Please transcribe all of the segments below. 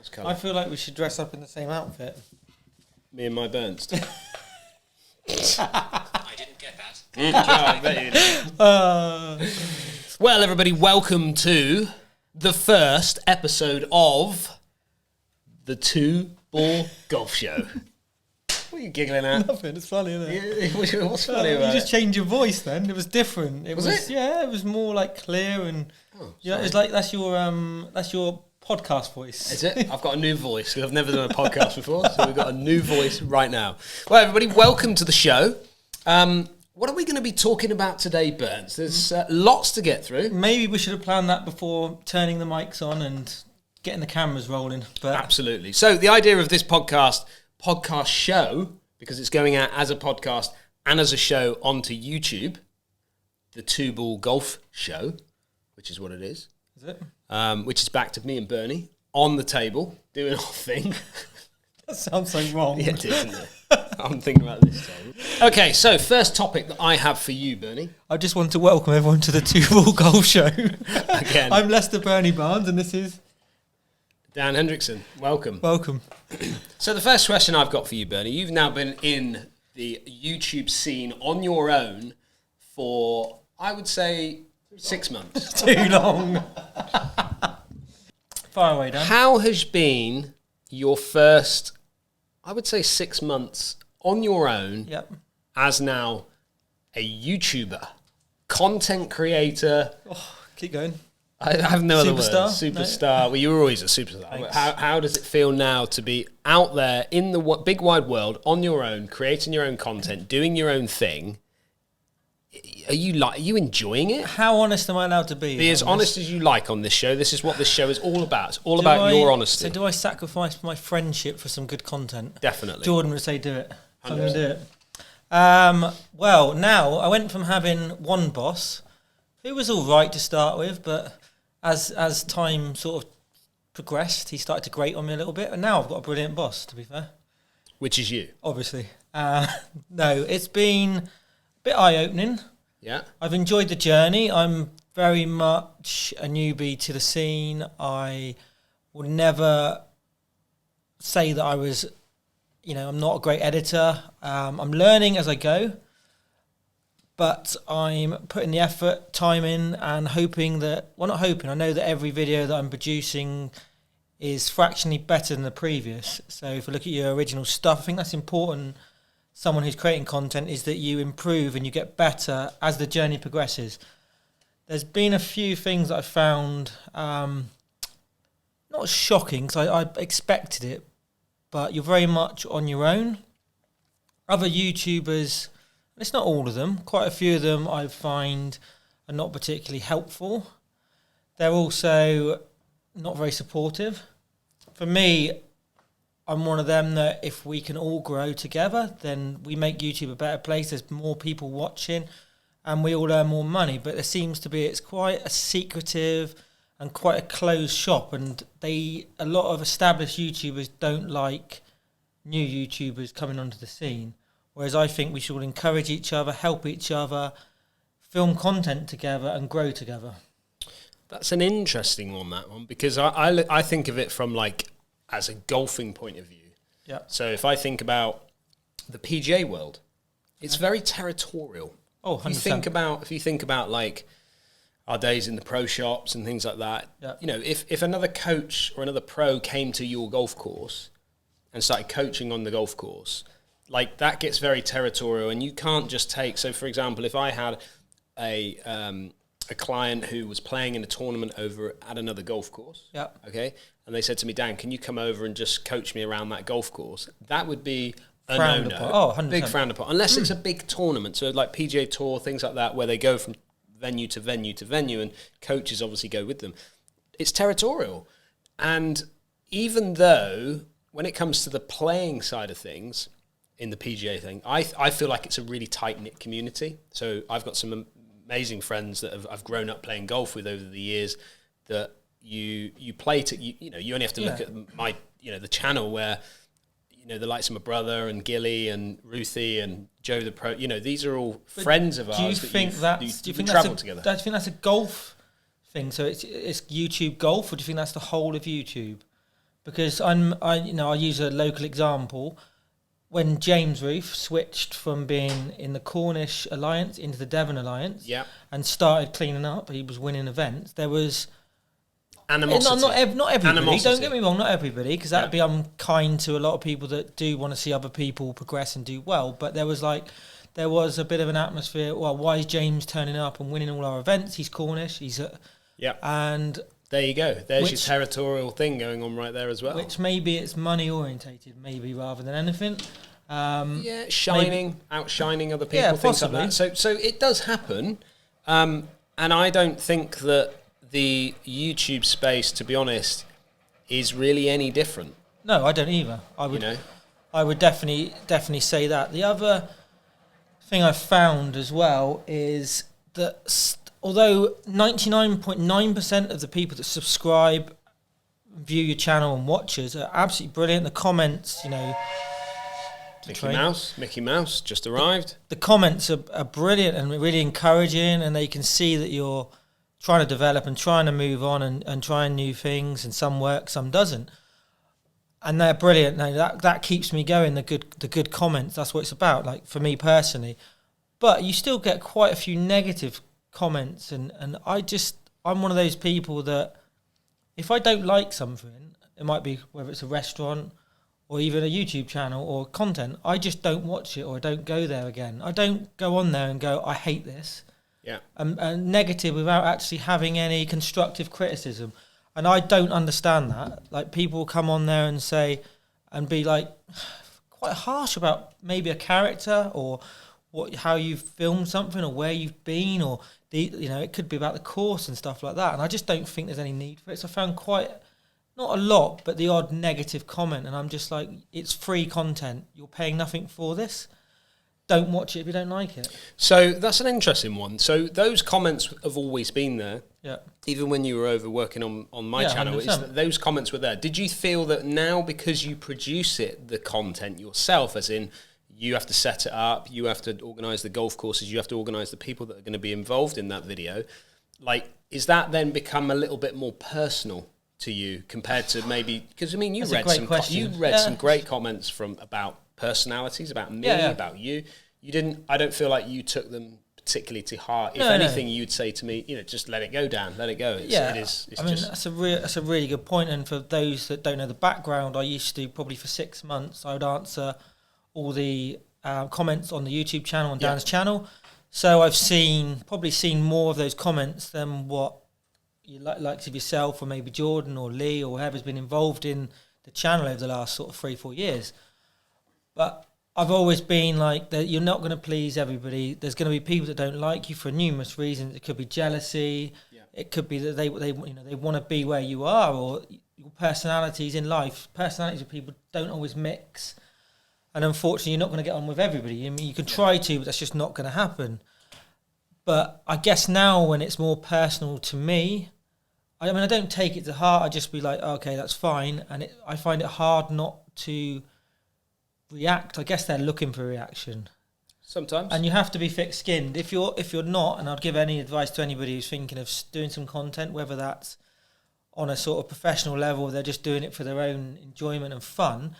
Nice colour. I feel like we should dress up in the same outfit. Me and my Bernst. I didn't get that. I bet you did. Well, everybody, welcome to the first episode of the Two Ball Golf Show. What are you giggling at? Nothing. It's funny, isn't it? What's funny about You just changed your voice then. It was different. Was it? Yeah, it was more like clear and yeah. It's like that's your podcast voice. Is it? I've got a new voice. I've never done a podcast before, so we've got a new voice right now. Well, everybody, welcome to the show. What are we going to be talking about today, Burns? There's lots to get through. Maybe we should have planned that before turning the mics on and getting the cameras rolling. But Absolutely. So the idea of this podcast show, because it's going out as a podcast and as a show onto YouTube, the Two Ball Golf Show, which is what it is. Is it? Which is back to me and Bernie on the table doing our thing. That sounds so wrong. Yeah, it is, isn't it? I'm thinking about this table. Okay, so first topic that I have for you, Bernie. I just want to welcome everyone to the Two Ball Golf Show. Again. I'm Lester Bernie Barnes and this is Dan Hendrickson. Welcome. Welcome. So the first question I've got for you, Bernie, you've now been in the YouTube scene on your own for, I would say, 6 months. Too long. Far away, Dan. How has been your first, I would say, 6 months on your own as now a YouTuber, content creator? Oh, keep going. I have no other words. Superstar? No. Well, you were always a superstar. How does it feel now to be out there in the big wide world on your own, creating your own content, doing your own thing? Are you enjoying it? How honest am I allowed to be? Be as honest as you like on this show. This is what this show is all about. It's all about your honesty. So do I sacrifice my friendship for some good content? Definitely. Jordan would say do it. So I'm going to do it. Well, now I went from having one boss who was all right to start with, but as time sort of progressed, he started to grate on me a little bit. And now I've got a brilliant boss, to be fair. Which is you. Obviously. No, it's been a bit eye-opening. Yeah. I've enjoyed the journey. I'm very much a newbie to the scene. I would never say that I was, I'm not a great editor. I'm learning as I go. But I'm putting the effort, time in, and hoping that, well, not hoping, I know that every video that I'm producing is fractionally better than the previous. So if you look at your original stuff, I think that's important. Someone who's creating content is that you improve and you get better as the journey progresses. There's been a few things that I found not shocking, because I expected it, but you're very much on your own. Other YouTubers, it's not all of them, quite a few of them I find are not particularly helpful. They're also not very supportive. For me, I'm one of them that if we can all grow together, then we make YouTube a better place. There's more people watching and we all earn more money. But there seems to be, it's quite a secretive and quite a closed shop. And a lot of established YouTubers don't like new YouTubers coming onto the scene. Whereas I think we should all encourage each other, help each other, film content together and grow together. That's an interesting one, that one, because I think of it from as a golfing point of view. Yeah. So if I think about the PGA world, it's very territorial. Oh, 100%. If you think about our days in the pro shops and things like that, if another coach or another pro came to your golf course and started coaching on the golf course, that gets very territorial, and you can't just take. So, for example, if I had a client who was playing in a tournament over at another golf course, okay, and they said to me, Dan, can you come over and just coach me around that golf course? That would be a no-no. Oh, 100%. Big frowned upon, unless it's a big tournament, so like PGA Tour, things like that, where they go from venue to venue to venue, and coaches obviously go with them. It's territorial, and even though when it comes to the playing side of things, in the PGA thing, I feel like it's a really tight-knit community. So I've got some amazing friends that I've grown up playing golf with over the years that you play to, you only have to look at the channel where, the likes of my brother and Gilly and Ruthie and Joe the Pro, these are all friends of ours. Do you think that's a golf thing? So it's YouTube golf, or do you think that's the whole of YouTube? because I use a local example. When James Roof switched from being in the Cornish Alliance into the Devon Alliance, and started cleaning up, he was winning events. There was animosity. Not everybody. Animosity. Don't get me wrong, not everybody, because that'd be unkind to a lot of people that do want to see other people progress and do well. But there was a bit of an atmosphere. Well, why is James turning up and winning all our events? He's Cornish. And there you go. There's your territorial thing going on right there as well. Which maybe it's money orientated, maybe rather than anything. Outshining other people, things like that. So it does happen, and I don't think that the YouTube space, to be honest, is really any different. No, I don't either. I would definitely say that. The other thing I've found as well is that although 99.9% of the people that subscribe, view your channel and watchers are absolutely brilliant, the comments, Mickey Mouse just arrived. The comments are brilliant and really encouraging, and they can see that you're trying to develop and trying to move on and trying new things, and some work, some doesn't. And they're brilliant. Now that keeps me going, the good comments. That's what it's about, like for me personally. But you still get quite a few negative comments, and I'm one of those people that if I don't like something, it might be whether it's a restaurant or even a YouTube channel or content, I just don't watch it, or I don't go there again. I don't go on there and go, I hate this. Yeah. And negative without actually having any constructive criticism. And I don't understand that. Like, people will come on there and say, and be like quite harsh about maybe a character or how you've filmed something or where you've been, or it could be about the course and stuff like that. And I just don't think there's any need for it. So I found not a lot, but the odd negative comment. And I'm just like, it's free content. You're paying nothing for this. Don't watch it if you don't like it. So that's an interesting one. So those comments have always been there. Yeah. Even when you were over working on my channel, those comments were there. Did you feel that now, because you produce the content yourself, as in you have to set it up, you have to organise the golf courses, you have to organise the people that are going to be involved in that video, like, is that then become a little bit more personal to you compared to maybe, because I mean, you read some great comments about personalities, about me, about you. You didn't. I don't feel like you took them particularly to heart. If anything, you'd say to me, just let it go, Dan. Let it go. It's that's a really good point. And for those that don't know the background, I used to, probably for 6 months, I would answer all the comments on the YouTube channel, on Dan's channel. So I've probably seen more of those comments than what you likes of yourself, or maybe Jordan or Lee or whoever's been involved in the channel over the last sort of 3-4 years. But I've always been like that. You're not going to please everybody. There's going to be people that don't like you for numerous reasons. It could be jealousy. Yeah. It could be that they want to be where you are, or your personalities in life. Personalities of people don't always mix, and unfortunately, you're not going to get on with everybody. I mean, you can try to, but that's just not going to happen. But I guess now, when it's more personal to me, I don't take it to heart. I just be like, okay, that's fine, and I find it hard not to react. I guess they're looking for reaction sometimes, and you have to be thick-skinned. If you're not, and I'd give any advice to anybody who's thinking of doing some content, whether that's on a sort of professional level, or they're just doing it for their own enjoyment and fun,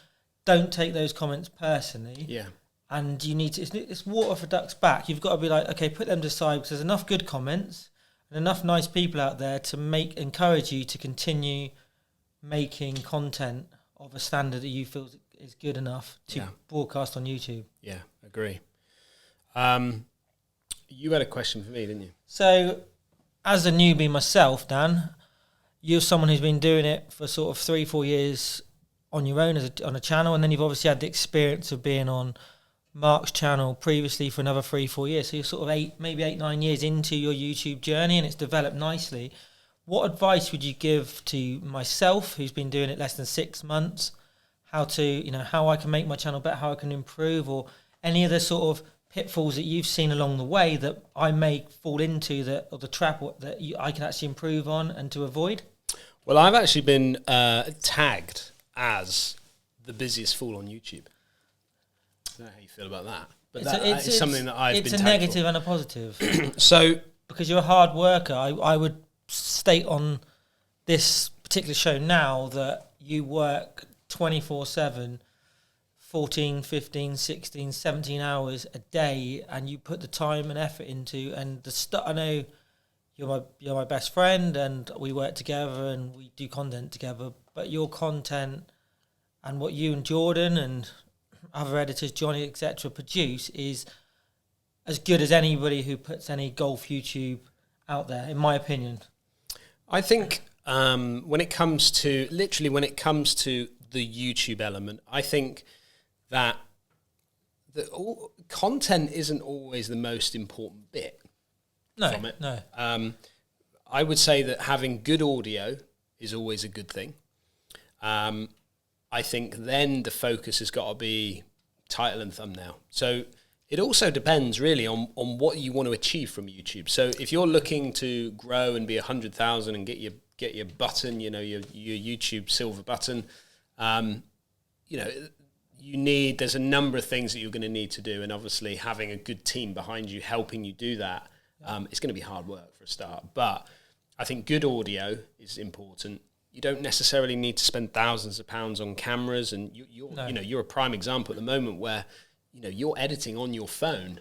don't take those comments personally. Yeah. And you need to, it's water for ducks back. You've got to be like, okay, put them to the side, because there's enough good comments and enough nice people out there to encourage you to continue making content of a standard that you feel is good enough to broadcast on YouTube. Yeah, agree. You had a question for me, didn't you? So, as a newbie myself, Dan, you're someone who's been doing it for sort of 3-4 years on your own on a channel, and then you've obviously had the experience of being on Mark's channel previously for another 3-4 years. So you're sort of 8-9 years into your YouTube journey, and it's developed nicely. What advice would you give to myself, who's been doing it less than 6 months? How I can make my channel better, how I can improve, or any other sort of pitfalls that you've seen along the way that I may fall into, or the trap that I can actually improve on and to avoid? Well, I've actually been tagged as the busiest fool on YouTube. I don't know how you feel about that, but it's something that I've been tagged for. It's a negative and a positive. So, because you're a hard worker, I would state on this particular show now that you work 24/7, 14, 15, 16, 17 hours a day, and you put the time and effort into, and I know you're my best friend, and we work together and we do content together, but your content and what you and Jordan and other editors, Johnny, etc., produce is as good as anybody who puts any golf YouTube out there, in my opinion. I think when it comes to the YouTube element, I think that content isn't always the most important bit from it. No. I would say that having good audio is always a good thing. I think then the focus has got to be title and thumbnail. So it also depends really on what you want to achieve from YouTube. So if you're looking to grow and be 100,000 and get your button, your YouTube silver button, there's a number of things that you're going to need to do, and obviously having a good team behind you helping you do that, it's going to be hard work for a start. But I think good audio is important. You don't necessarily need to spend thousands of pounds on cameras, and you're a prime example at the moment where you're editing on your phone.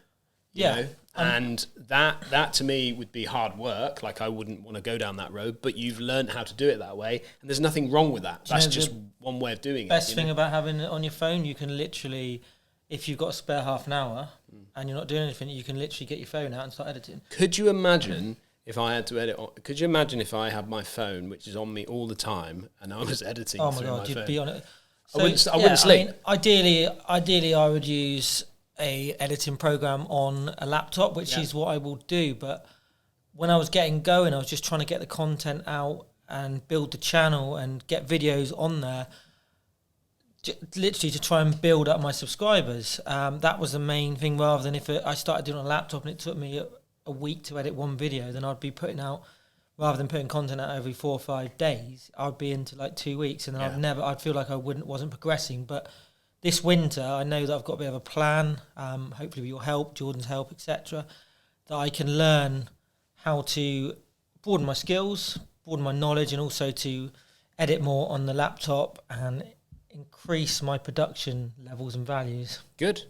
You know? And that to me would be hard work. Like, I wouldn't want to go down that road, but you've learned how to do it that way, and there's nothing wrong with that. That's just one way of doing it. Best thing about having it on your phone, you can literally, if you've got a spare half an hour and you're not doing anything, you can literally get your phone out and start editing. Could you imagine if I had to edit? Could you imagine if I had my phone, which is on me all the time, and I was editing? Oh my God, you'd be on it. So, I wouldn't sleep. I mean, ideally, I would use a editing program on a laptop, which is what I will do. But when I was getting going, I was just trying to get the content out and build the channel and get videos on there, literally to try and build up my subscribers. That was the main thing, rather than if I started doing it on a laptop and it took me a week to edit one video, then I'd be putting out, rather than putting content out every 4 or 5 days, I'd be into like 2 weeks, and then I'd feel like I wasn't progressing. But this winter, I know that I've got a bit of a plan, hopefully with your help, Jordan's help, etc., that I can learn how to broaden my skills, broaden my knowledge, and also to edit more on the laptop and increase my production levels and values. Good.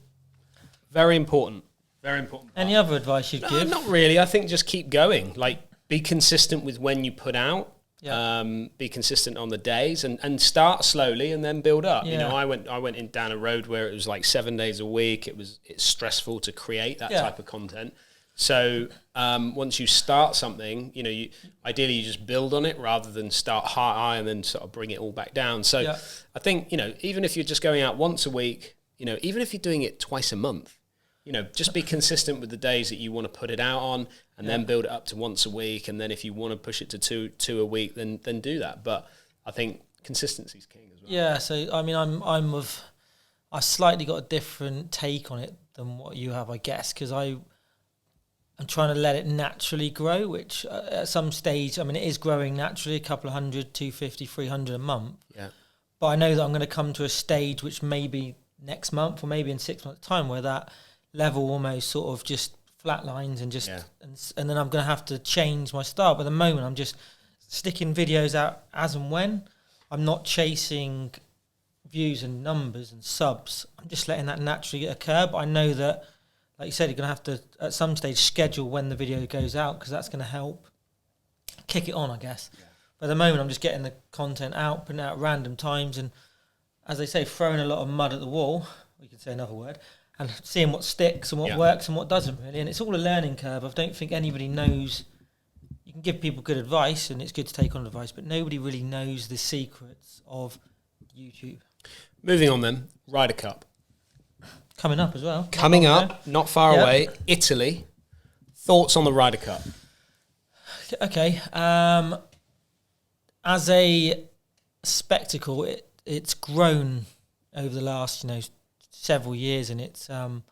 Very important. Very important. Any other advice you'd give? Not really. I think just keep going. Like, be consistent with when you put out. Yeah. Be consistent on the days, and start slowly and then build up. Yeah. I went in down a road where it was like 7 days a week. It's stressful to create that type of content. So once you start something, ideally you just build on it rather than start high and then sort of bring it all back down. So I think, even if you're just going out once a week, even if you're doing it twice a month, just be consistent with the days that you want to put it out on, and then build it up to once a week. And then if you want to push it to two a week, then do that. But I think consistency is king as well. Yeah. So, I mean, I slightly got a different take on it than what you have, I guess, because I'm trying to let it naturally grow, which at some stage, I mean, it is growing naturally, a couple of 100, 250, 300 a month. Yeah. But I know that I'm going to come to a stage which maybe next month or maybe in 6 months' time where that level almost sort of just flatlines and just and then I'm going to have to change my style. But at the moment, I'm just sticking videos out as and when. I'm not chasing views and numbers and subs. I'm just letting that naturally occur. But I know that, like you said, you're going to have to at some stage schedule when the video goes out, because that's going to help kick it on, I guess. Yeah. But at the moment, I'm just getting the content out, putting it out at random times, and as they say, throwing a lot of mud at the wall. We could say another word. And seeing what sticks and what works and what doesn't, really. And it's all a learning curve. I don't think anybody knows. You can give people good advice, and it's good to take on advice, but nobody really knows the secrets of YouTube. Moving on then, Ryder Cup. Coming up as well. Coming up, not far away, Italy. Thoughts on the Ryder Cup? Okay. As a spectacle, it's grown over the last, several years, and it's a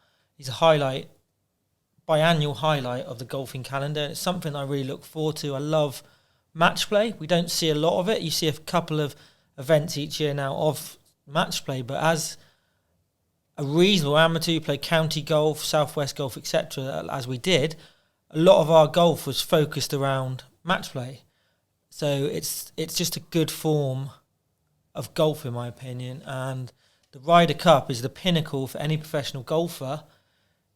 biannual highlight of the golfing calendar. It's something I really look forward to. I love match play. We don't see a lot of it. You see a couple of events each year now of match play, but as a reasonable amateur who play county golf, southwest golf, etc., as we did, a lot of our golf was focused around match play. So it's just a good form of golf, in my opinion, and the Ryder Cup is the pinnacle for any professional golfer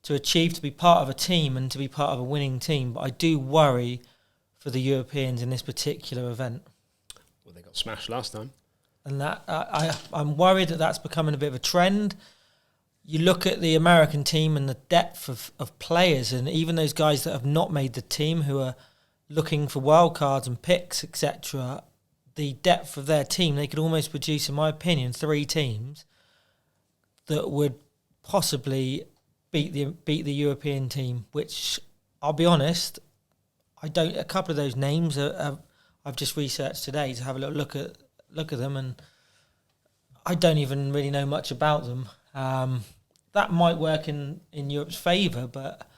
to achieve, to be part of a team and to be part of a winning team. But I do worry for the Europeans in this particular event. Well, they got smashed last time. And that I'm worried that that's becoming a bit of a trend. You look at the American team and the depth of players, and even those guys that have not made the team who are looking for wild cards and picks, etc., the depth of their team, they could almost produce, in my opinion, 3 teams that would possibly beat the European team, which, I'll be honest, a couple of those names I've just researched today to have a little look at them, and I don't even really know much about them. That might work in Europe's favour, but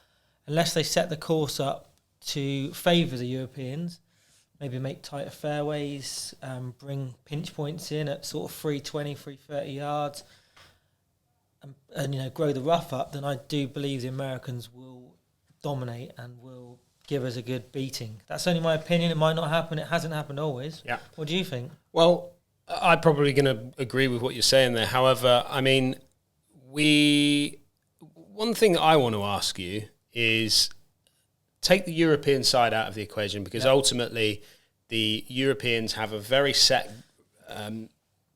unless they set the course up to favour the Europeans, maybe make tighter fairways, bring pinch points in at sort of 320, 330 yards, and grow the rough up, then I do believe the Americans will dominate and will give us a good beating. That's only my opinion. It might not happen. It hasn't happened always. Yeah. What do you think? Well, I'm probably going to agree with what you're saying there. However, I mean, one thing that I want to ask you is take the European side out of the equation, because ultimately the Europeans have a very set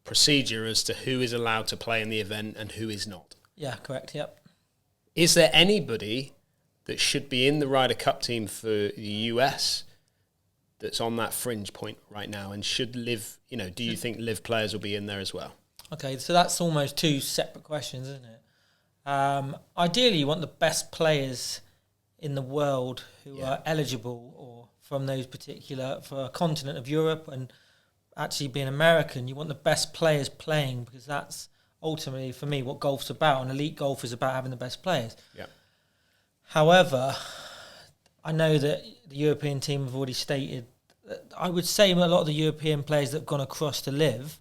procedure as to who is allowed to play in the event and who is not. Yeah, correct, yep. Is there anybody that should be in the Ryder Cup team for the US that's on that fringe point right now and should live, do you think live players will be in there as well? Okay, so that's almost 2 separate questions, isn't it? Ideally, you want the best players in the world who are eligible or from those particular, for a continent of Europe, and actually being American, you want the best players playing, because that's ultimately, for me, what golf's about, and elite golf is about having the best players. Yeah. However, I know that the European team have already stated that I would say a lot of the European players that have gone across to live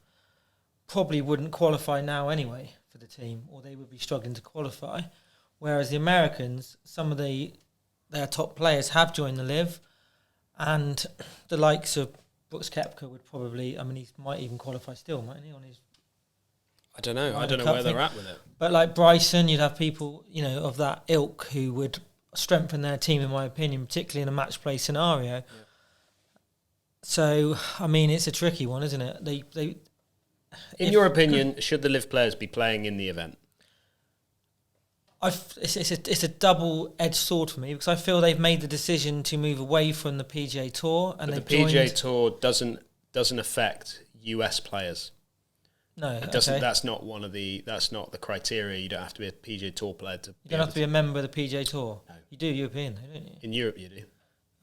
probably wouldn't qualify now anyway for the team, or they would be struggling to qualify. Whereas the Americans, some of their top players have joined the live, and the likes of Brooks Koepka would probably, he might even qualify still, mightn't he, on his... I don't know where they're at with it. But like Bryson, you'd have people, of that ilk who would strengthen their team, in my opinion, particularly in a match play scenario. Yeah. So, it's a tricky one, isn't it? In your opinion, should the live players be playing in the event? It's a double-edged sword for me, because I feel they've made the decision to move away from the PGA Tour, and but the PGA Tour doesn't affect US players. No, it doesn't. That's not the criteria. You don't have to be a PGA Tour player to. You don't have to be a member of the PGA Tour. No. You do European, don't you? In Europe, you do.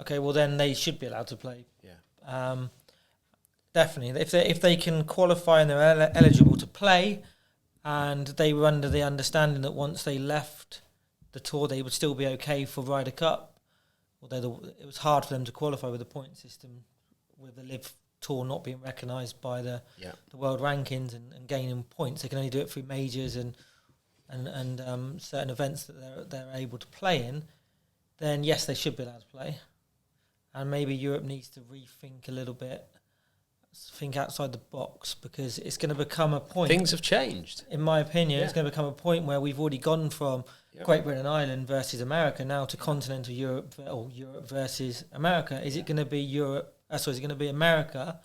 Okay, well then they should be allowed to play. Yeah. Definitely, if they can qualify and they're eligible to play, and they were under the understanding that once they left the tour, they would still be okay for Ryder Cup. Although it was hard for them to qualify with the point system, with the live tour not being recognised by the world rankings and gaining points. They can only do it through majors and certain events that they're able to play in. Then yes, they should be allowed to play, and maybe Europe needs to rethink a little bit, think outside the box, because it's going to become a point. Things have changed, in my opinion. It's going to become a point where we've already gone from Great Britain and Ireland versus America now to continental Europe, or Europe versus America. Is it going to be Europe? Is it going to be America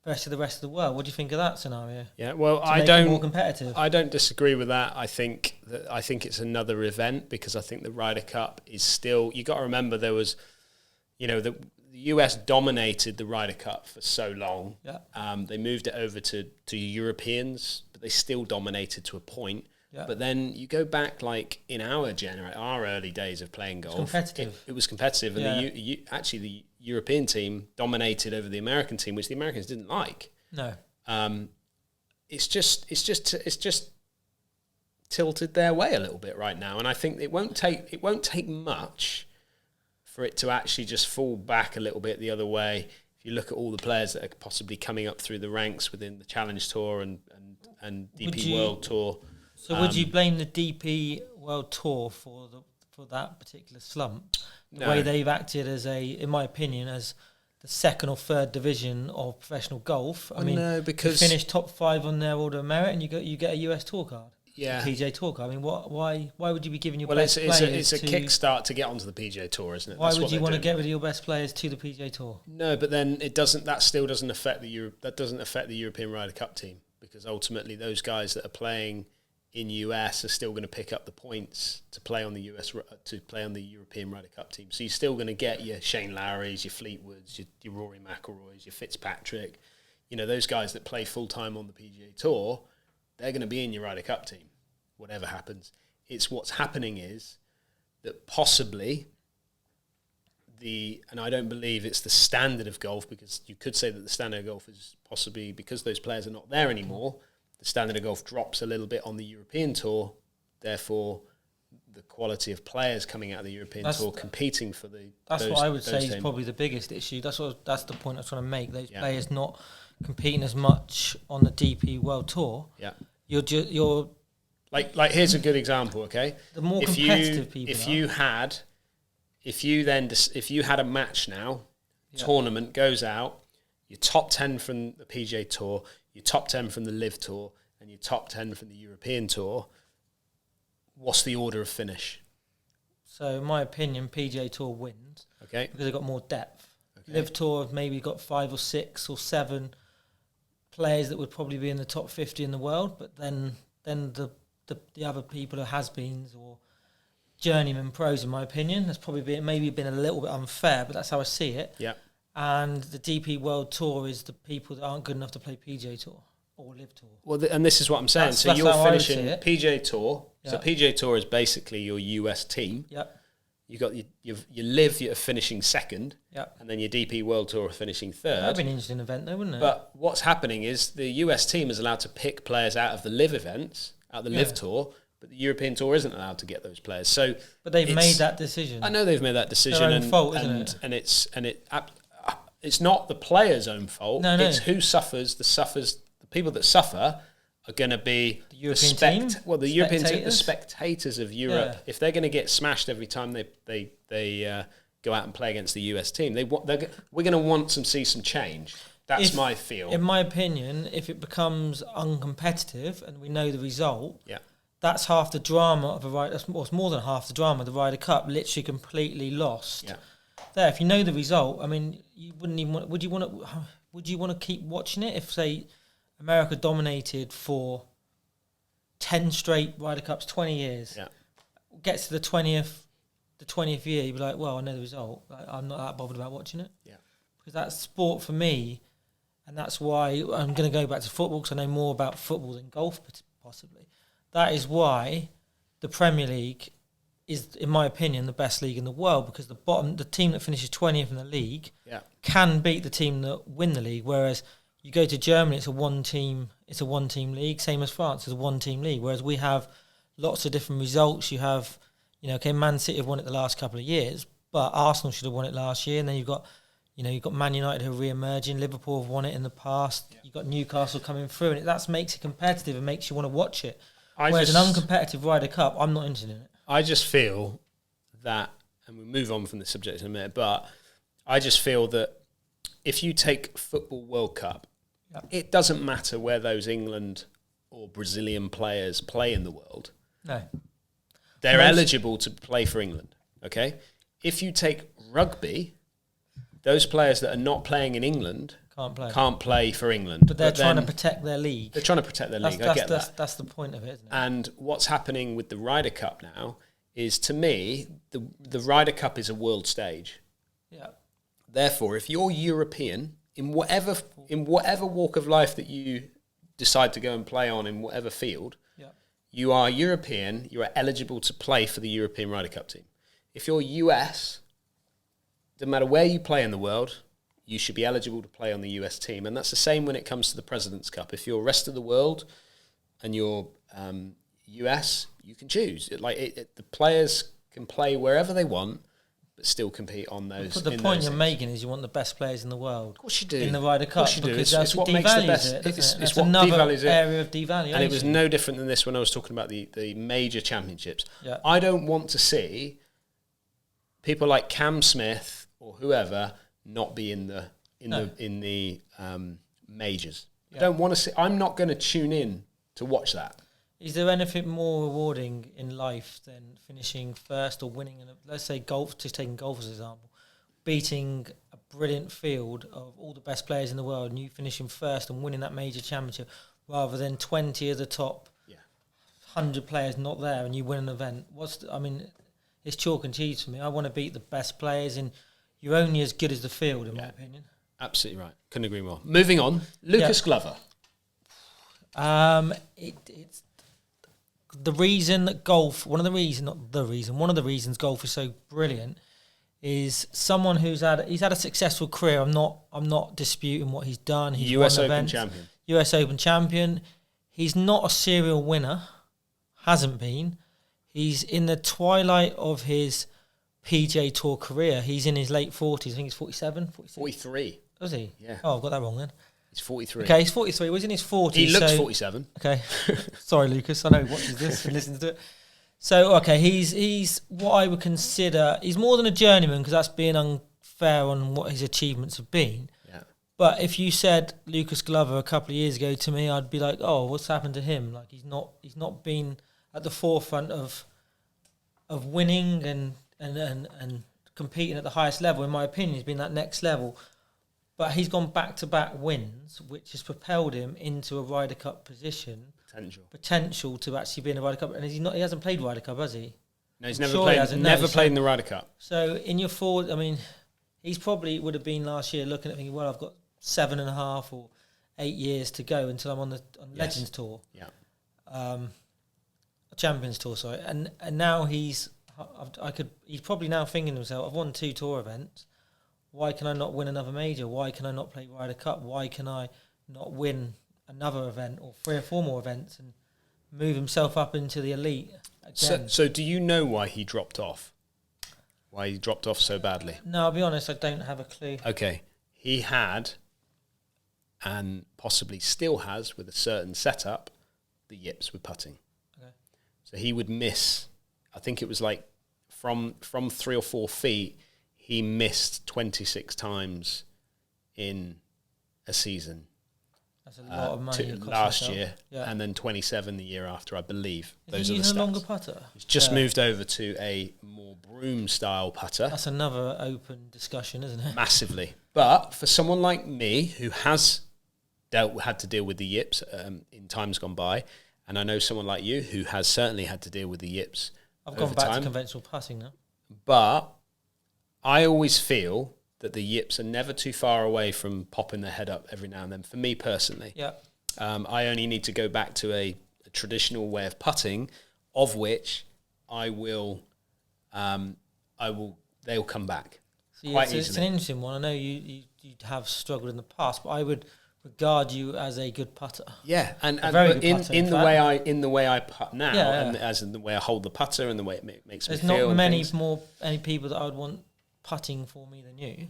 versus the rest of the world? What do you think of that scenario? Yeah, well, I don't. More competitive. I don't disagree with that. I think it's another event, because I think the Ryder Cup is still. You got to remember there was, the US dominated the Ryder Cup for so long. Yeah. They moved it over to Europeans, but they still dominated to a point. Yeah. But then you go back, like in our early days of playing golf, it was competitive, and the European team dominated over the American team, which the Americans didn't like. No. It's just tilted their way a little bit right now, and I think it won't take much for it to actually just fall back a little bit the other way. If you look at all the players that are possibly coming up through the ranks within the Challenge Tour and DP World Tour. So would you blame the DP World Tour for that particular slump? The way they've acted in my opinion, as the second or third division of professional golf. I mean, no, because you finish top 5 on their order of merit, and you get a US Tour card. Yeah, PGA Tour card. I mean, why would you be giving your best players? It's a kickstart to get onto the PGA Tour, isn't it? Why would you want to get rid of your best players to the PGA Tour? No, but then it doesn't. That still doesn't affect the European Ryder Cup team, because ultimately those guys that are playing in US are still going to pick up the points to play on the European Ryder Cup team. So you're still going to get your Shane Lowrys, your Fleetwoods, your Rory McIlroys, your Fitzpatrick. Those guys that play full time on the PGA Tour, they're going to be in your Ryder Cup team, whatever happens. It's what's happening is that possibly and I don't believe it's the standard of golf, because you could say that the standard of golf is possibly, because those players are not there anymore, the standard of golf drops a little bit on the European Tour. Therefore, the quality of players coming out of the European Tour competing for the... That's what I would say is probably the biggest issue. That's the point I was trying to make. Those players not competing as much on the DP World Tour. Yeah. You're like here's a good example, okay? The more competitive people if you had a match now, tournament goes out, your top 10 from the PGA Tour, your top 10 from the Live Tour, and your top 10 from the European Tour, what's the order of finish? So, in my opinion, PGA Tour wins. Okay. Because they've got more depth. Okay. Live Tour have maybe got 5 or 6 or 7 players that would probably be in the top 50 in the world, but then the other people are has-beens or journeyman pros, in my opinion. That's probably maybe been a little bit unfair, but that's how I see it. Yeah. And the DP World Tour is the people that aren't good enough to play PGA Tour or Live Tour. Well, and this is what I'm saying. So you're finishing PGA Tour. Yeah. So PGA Tour is basically your US team. Yep. You got your Live, you're finishing second. Yep. And then your DP World Tour are finishing third. That'd be an interesting event, though, wouldn't it? But what's happening is the US team is allowed to pick players out of the Live events, out of the Live Tour, but the European Tour isn't allowed to get those players. So, but they've made that decision. I know they've made that decision, their own fault, isn't it? And it's not the players' own fault. No. It's who suffers. The people that suffer are going to be the European team. Well, the European team, the spectators of Europe. Yeah. If they're going to get smashed every time they go out and play against the US team, we're going to see some change. That's my feel. In my opinion, if it becomes uncompetitive and we know the result, that's half the drama of a Ryder. That's more than half the drama. The Ryder Cup literally completely lost. Yeah. There, if you know the result, I mean, you wouldn't even want. Would you want to keep watching it if, say, America dominated for 10 straight Ryder Cups, 20 years? Yeah. Gets to the 20th year, you'd be like, well, I know the result. I'm not that bothered about watching it. Yeah. Because that's sport for me, and that's why I'm going to go back to football, because I know more about football than golf, possibly. That is why the Premier League is, in my opinion, the best league in the world, because the team that finishes 20th in the league can beat the team that win the league. Whereas you go to Germany, it's a one-team league. Same as France, it's a one-team league. Whereas we have lots of different results. You have, Man City have won it the last couple of years, but Arsenal should have won it last year. And then you've got Man United who are re-emerging. Liverpool have won it in the past. Yeah. You've got Newcastle coming through, and that makes it competitive and makes you want to watch it. Whereas an uncompetitive Ryder Cup, I'm not interested in it. I just feel that, and we'll move on from the subject in a minute, but I just feel that if you take Football World Cup, it doesn't matter where those England or Brazilian players play in the world. No. They're eligible to play for England, okay? If you take rugby, those players that are not playing in England can't play for England. But they're trying to protect their league. They're trying to protect their league. I get that. That's the point of it, isn't it? And what's happening with the Ryder Cup now is, to me, the Ryder Cup is a world stage. Yeah. Therefore, if you're European, in whatever walk of life that you decide to go and play on, in whatever field, you are European, you are eligible to play for the European Ryder Cup team. If you're US, no matter where you play in the world, you should be eligible to play on the US team. And that's the same when it comes to the President's Cup. If you're rest of the world and you're US, you can choose. The players can play wherever they want, but still compete on those. But the point you're making is you want the best players in the world. Of course you do. In the Ryder Cup. Of course you do. It's what makes the best. It's what another devalues it. Area of devaluation. And it was no different than this when I was talking about the major championships. Yeah. I don't want to see people like Cam Smith or whoever not be in the majors. I don't want to see. I'm not going to tune in to watch that. Is there anything more rewarding in life than finishing first or winning? Let's say golf, just taking golf as an example, beating a brilliant field of all the best players in the world, and you finishing first and winning that major championship, rather than 20 of the top 100 players not there and you win an event. It's chalk and cheese for me. I want to beat the best players, and you're only as good as the field, in my opinion. Absolutely right. Couldn't agree more. Moving on, Lucas Glover. It's the reason that golf. One of the reasons golf is so brilliant is someone he's had a successful career. I'm not disputing what he's done. He's US won Open events, champion. US Open champion. He's not a serial winner. Hasn't been. He's in the twilight of his PGA Tour career. He's in his late 40s. I think he's 47, 46. 43. Was he? Yeah. Oh, I've got that wrong then. He's 43. Okay, he's 43. He was in his 40s. He looks 47. Okay. Sorry, Lucas. I know he watches this and listens to it. So, okay, he's what I would consider... He's more than a journeyman, because that's being unfair on what his achievements have been. Yeah. But if you said Lucas Glover a couple of years ago to me, I'd be like, oh, what's happened to him? Like, he's not been at the forefront of winning and competing at the highest level. In my opinion, he's been that next level. But he's gone back-to-back wins, which has propelled him into a Ryder Cup position. Potential to actually be in a Ryder Cup. And he hasn't played Ryder Cup, has he? No, he's never played in the Ryder Cup. So in your forward, he's probably would have been last year looking at thinking, well, I've got 7.5 or 8 years to go until I'm on the Legends Tour. Yeah. Champions Tour, sorry. And now he's probably now thinking to himself, I've won 2 tour events. Why can I not win another major? Why can I not play Ryder Cup? Why can I not win another event or 3 or 4 more events and move himself up into the elite again? So do you know why he dropped off? Why he dropped off so badly? No, I'll be honest, I don't have a clue. Okay. He had, and possibly still has, with a certain setup, the yips with putting. Okay. So he would miss, I think it was like from 3 or 4 feet, he missed 26 times in a season. That's a lot of money. Last year, and then 27 the year after, I believe. Those are the stats. A longer putter? He's just moved over to a more broom-style putter. That's another open discussion, isn't it? Massively. But for someone like me, who has had to deal with the yips in times gone by, and I know someone like you who has certainly had to deal with the yips I've gone back to conventional putting now. But I always feel that the yips are never too far away from popping their head up every now and then. For me personally, I only need to go back to a traditional way of putting, of which they'll come back quite easily. It's an interesting one. I know you have struggled in the past, but I would regard you as a good putter. Yeah, and in the way I putt now, and as in the way I hold the putter and the way it makes me feel. There's not any people that I would want putting for me than you,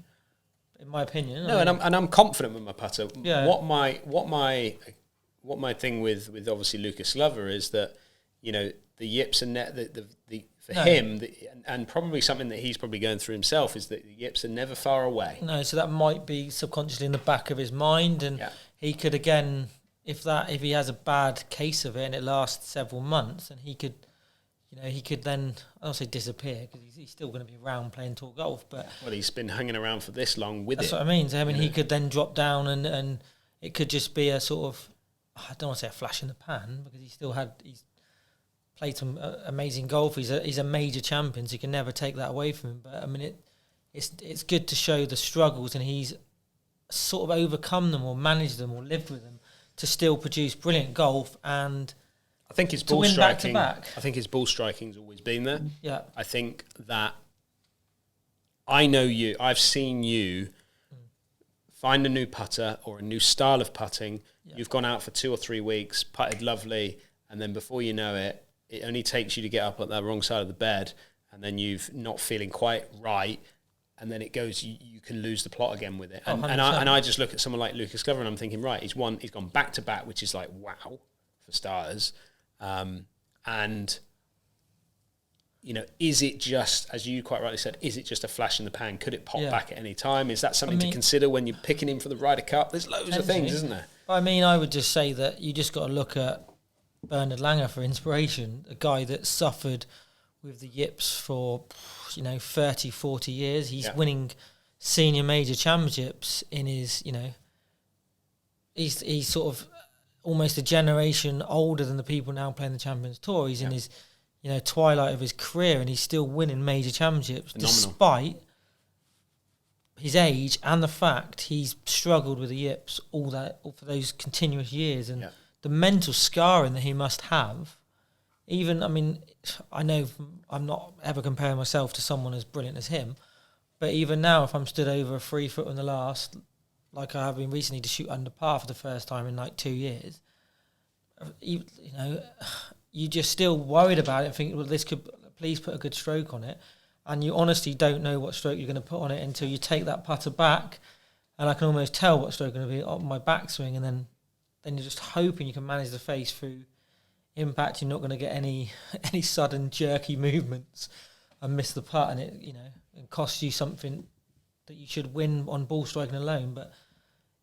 in my opinion. No, and I'm confident with my putter. Yeah. What my thing with obviously Lucas Glover is that, you know, the yips and him, and probably something that he's probably going through himself, is that the yips are never far away. No, so that might be subconsciously in the back of his mind, and he could again, if he has a bad case of it and it lasts several months, and he could then, I don't say disappear, because he's still going to be around playing tour golf, but... Well, he's been hanging around for this long with That's what I mean. So, he could then drop down and it could just be a sort of, I don't want to say a flash in the pan, because he's played some amazing golf. He's a major champion, so you can never take that away from him. But, it's good to show the struggles, and he's sort of overcome them or managed them or lived with them to still produce brilliant golf and... I think his ball striking. Back. I think his ball striking's always been there. Yeah. I think that I know you. I've seen you find a new putter or a new style of putting. Yeah. You've gone out for 2 or 3 weeks, putted lovely, and then before you know it, it only takes you to get up at that wrong side of the bed, and then you've not feeling quite right, and then it goes. You can lose the plot again with it. And I just look at someone like Lucas Glover, and I'm thinking, right, he's gone back to back, which is like wow for starters. And is it just, as you quite rightly said, is it just a flash in the pan? Could it pop Yeah. back at any time? Is that something to consider when you're picking him for the Ryder Cup? There's loads of things, isn't there? I mean, I would just say that you just got to look at Bernard Langer for inspiration, a guy that suffered with the yips for 30, 40 years. He's winning senior major championships in his, he's sort of almost a generation older than the people now playing the Champions Tour. He's in his twilight of his career, and he's still winning major championships despite his age and the fact he's struggled with the yips all for those continuous years, and the mental scarring that he must have. Even, I mean, I know I'm not ever comparing myself to someone as brilliant as him, but even now, if I'm stood over a 3 foot on the last, like I have been recently, to shoot under par for the first time in like 2 years, you're just still worried about it and think, well, this could, please put a good stroke on it. And you honestly don't know what stroke you're going to put on it until you take that putter back. And I can almost tell what stroke is going to be on my backswing. And then you're just hoping you can manage the face through impact. You're not going to get any sudden jerky movements and miss the putt. And it costs you something that you should win on ball striking alone. But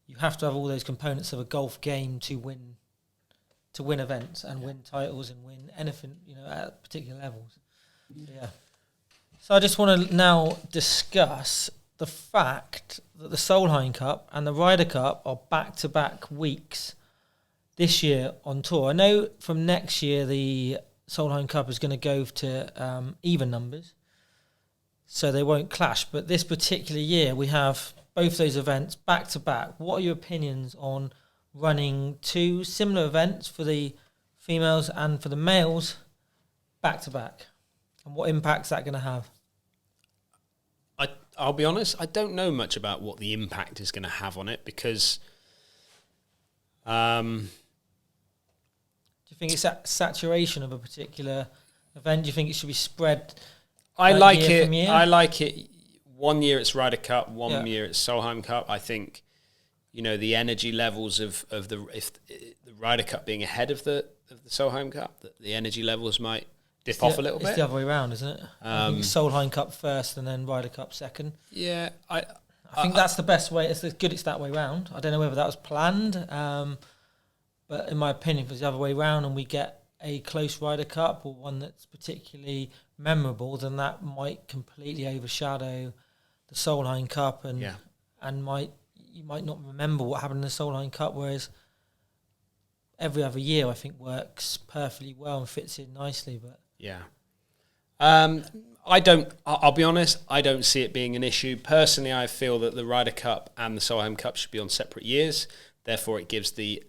you have to have all those components of a golf game to win events and win titles and win anything, at particular levels. Yeah. So I just want to now discuss the fact that the Solheim Cup and the Ryder Cup are back-to-back weeks this year on tour. I know from next year the Solheim Cup is going to go to even numbers, so they won't clash. But this particular year we have both those events back-to-back. What are your opinions on running two similar events for the females and for the males back-to-back? And what impact's that going to have? I'll be honest, I don't know much about what the impact is going to have on it, because do you think it's that saturation of a particular event? Do you think it should be spread I like year it. from year? I like it. 1 year it's Ryder Cup, one year it's Solheim Cup. I think, the energy levels of the Ryder Cup being ahead of the Solheim Cup, that the energy levels might dip off a little bit. It's the other way around, isn't it? I think Solheim Cup first and then Ryder Cup second. Yeah, I think that's the best way. It's good it's that way round. I don't know whether that was planned, but in my opinion, if it's the other way round and we get a close Ryder Cup or one that's particularly memorable, then that might completely overshadow the Solheim Cup and you might not remember what happened in the Solheim Cup, whereas every other year I think works perfectly well and fits in nicely. But yeah. I'll be honest, I don't see it being an issue. Personally, I feel that the Ryder Cup and the Solheim Cup should be on separate years. Therefore, it gives the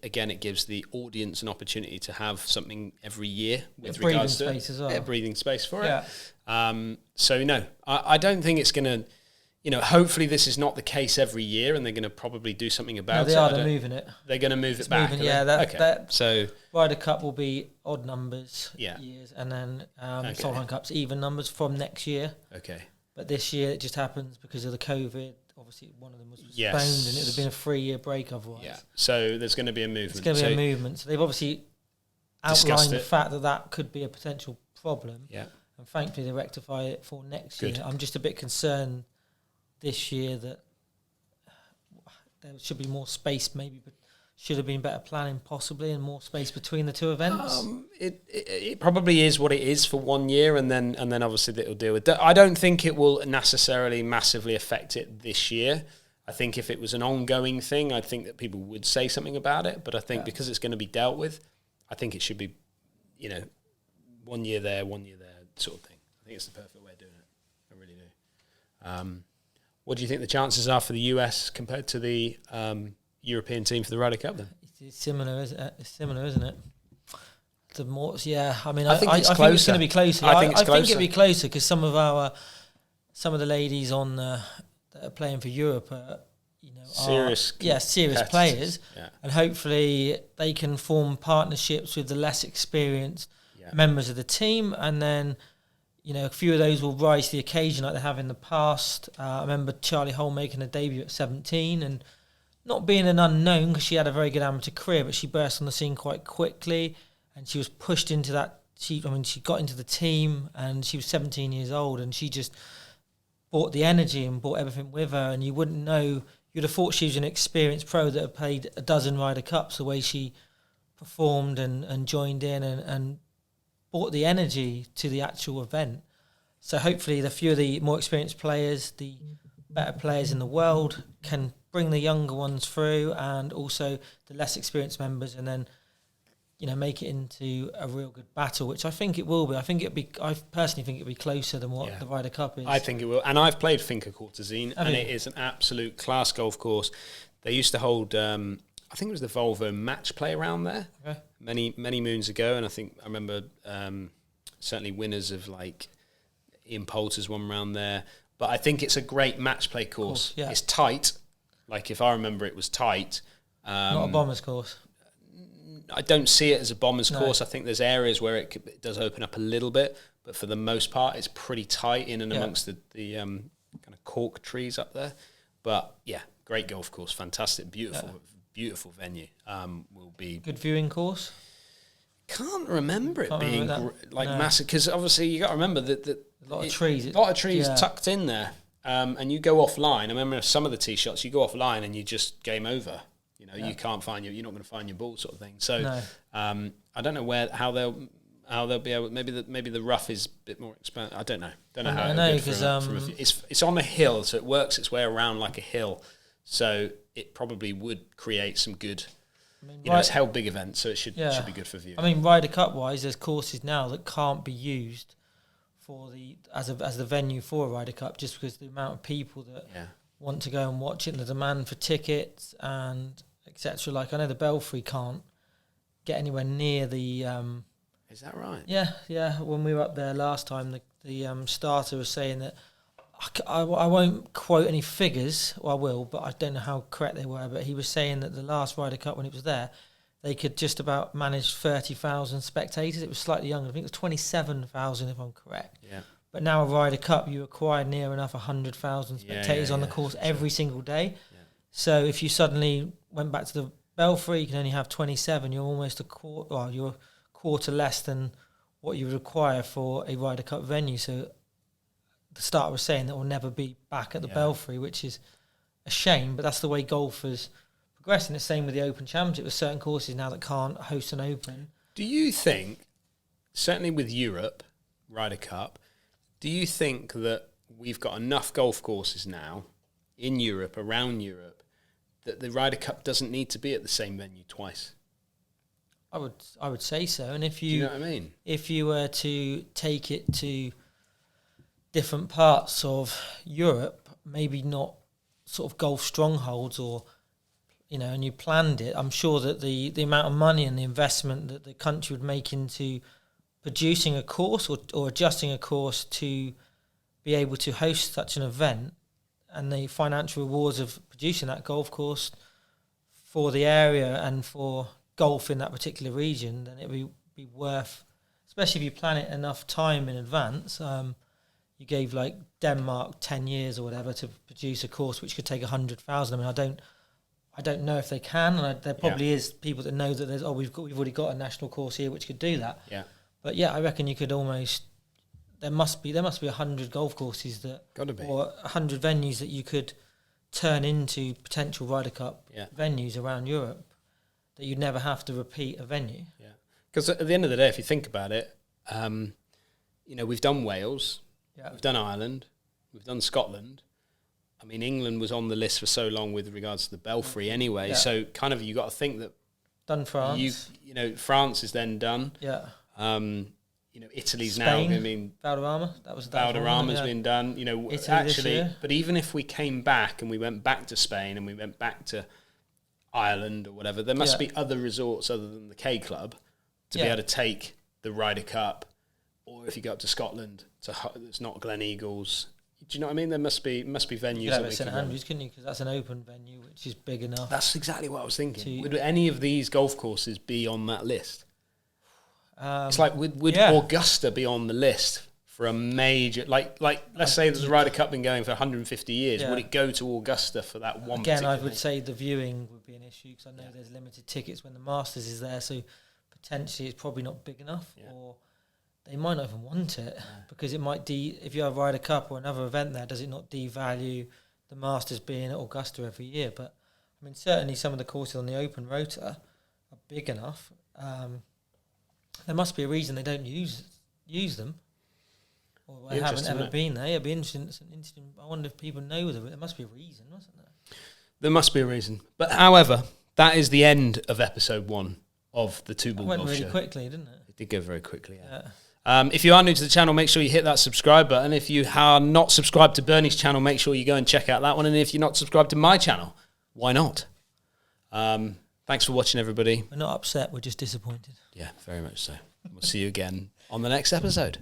audience an opportunity to have something every year with regards to space as well. Breathing space for it. So no, I don't think it's going to, hopefully this is not the case every year, and they're going to probably do something about it. They're moving it. They're going to move it back. So Ryder Cup will be odd numbers years, and then Solheim Cup's even numbers from next year. Okay. But this year it just happens because of the COVID. Obviously, one of them was postponed, and it would have been a 3-year break otherwise. Yeah. So there's going to be a movement. It's going to be a movement. So they've obviously outlined the fact that could be a potential problem. Yeah. And thankfully they rectify it for next year. I'm just a bit concerned this year that there should be more space, maybe, but should have been better planning possibly, and more space between the two events. It probably is what it is for 1 year, and then obviously it'll deal with that. I don't think it will necessarily massively affect it this year. I think if it was an ongoing thing, I think that people would say something about it, but I think because it's going to be dealt with, I think it should be, 1 year there, 1 year there sort of thing. I think it's the perfect way of doing it. I really do. What do you think the chances are for the US compared to the European team for the Ryder Cup then? It's similar, isn't it? The more, I mean, I think it's going to be closer. I think it'll be closer because some of the ladies on that are playing for Europe are, serious players, and hopefully they can form partnerships with the less experienced members of the team, and then a few of those will rise to the occasion like they have in the past. I remember Charlie Hull making a debut at 17 and not being an unknown because she had a very good amateur career, but she burst on the scene quite quickly and she was pushed into that she got into the team and she was 17 years old, and she just brought the energy and brought everything with her. And you wouldn't know, you'd have thought she was an experienced pro that had played a dozen Ryder Cups, the way she performed and joined in and brought the energy to the actual event. So hopefully the few of the more experienced players, the better players in the world, can bring the younger ones through, and also the less experienced members, and then, you know, make it into a real good battle, which I think it will be. I personally think it'll be closer than what the Ryder Cup is. I think it will. And I've played Finca Cortesine, and it is an absolute class golf course. They used to hold, I think it was the Volvo match play around there many moons ago, and I remember certainly winners of like Ian Poulter's one around there. But I think it's a great match play course. It's tight. Like, if I remember, it was tight. Not a bomber's course. I don't see it as a bomber's course. I think there's areas where it does open up a little bit, but for the most part, it's pretty tight in and amongst the kind of cork trees up there. But yeah, great golf course, fantastic, beautiful venue. Will be good viewing course. Can't remember it being massive, because obviously you got to remember that a lot of trees tucked in there. And you go offline. I remember some of the tee shots, you go offline and you just game over. You know, you can't find you're not going to find your ball, sort of thing. So I don't know how they'll be able. Maybe the rough is a bit more expensive. I don't know. I know, because it's on a hill, so it works its way around like a hill. So it probably would create some good. It's held big events, so it should be good for viewing. I mean, Ryder Cup wise, there's courses now that can't be used for as the venue for a Ryder Cup, just because the amount of people that want to go and watch it, and the demand for tickets and etc. Like, I know the Belfry can't get anywhere near the. Is that right? Yeah. When we were up there last time, the starter was saying that. I won't quote any figures, or I will, but I don't know how correct they were. But he was saying that the last Ryder Cup, when it was there, they could just about manage 30,000 spectators. It was slightly younger. I think it was 27,000, if I'm correct. Yeah. But now a Ryder Cup, you acquire near enough 100,000 spectators on the course every single day. Yeah. So if you suddenly went back to the Belfry, you can only have 27. You're almost you're a quarter less than what you would require for a Ryder Cup venue. So the starter was saying that we'll never be back at the Belfry, which is a shame, but that's the way golf is progressing. The same with the Open Championship. There's certain courses now that can't host an Open. Do you think, certainly with Europe, Ryder Cup, do you think that we've got enough golf courses now in Europe, around Europe, that the Ryder Cup doesn't need to be at the same venue twice? I would say so. And if do you know what I mean? If you were to take it to different parts of Europe, maybe not sort of golf strongholds, or and you planned it, I'm sure that the amount of money and the investment that the country would make into producing a course or adjusting a course to be able to host such an event, and the financial rewards of producing that golf course for the area and for golf in that particular region, then it would be worth, especially if you plan it enough time in advance. You gave like Denmark 10 years or whatever to produce a course which could take 100,000. I mean, I don't know if they can, and there probably is people that know that we've already got a national course here which could do that. Yeah. But I reckon you could almost. There must be 100 golf courses or 100 venues that you could turn into potential Ryder Cup venues around Europe, that you'd never have to repeat a venue. Yeah. Because at the end of the day, if you think about it, we've done Wales. Yeah. We've done Ireland, we've done Scotland. I mean, England was on the list for so long with regards to the Belfry anyway. Yeah. So kind of you got to think that done France. France is then done. Yeah. Italy's Spain, now. I mean, Valderrama. Valderrama's been done. Italy actually, but even if we came back and we went back to Spain and we went back to Ireland or whatever, there must be other resorts other than the K Club to be able to take the Ryder Cup. Or if you go up to Scotland, it's not Glen Eagles. Do you know what I mean? There must be venues. Yeah, St Andrews, couldn't you? Because that's an open venue, which is big enough. That's exactly what I was thinking. Would any of these golf courses be on that list? It's like, would Augusta be on the list for a major, like let's say there's a Ryder Cup been going for 150 years, would it go to Augusta for that one? Again, I would say the viewing would be an issue, because I know there's limited tickets when the Masters is there, so potentially it's probably not big enough. Or they might not even want it because it might if you have Ryder Cup or another event there, does it not devalue the Masters being at Augusta every year? But I mean, certainly some of the courses on the Open Rota are big enough. There must be a reason they don't use them, or they haven't ever been there. It'd be interesting. I wonder if people know there must be a reason, mustn't there? There must be a reason. But however, that is the end of episode 1 of the Two Ball Golf Show. It went really quickly, didn't it? It did go very quickly, yeah. If you are new to the channel, make sure you hit that subscribe button. If you are not subscribed to Bernie's channel, make sure you go and check out that one. And if you're not subscribed to my channel, why not? Thanks for watching, everybody. We're not upset, we're just disappointed. Yeah, very much so. We'll see you again on the next episode.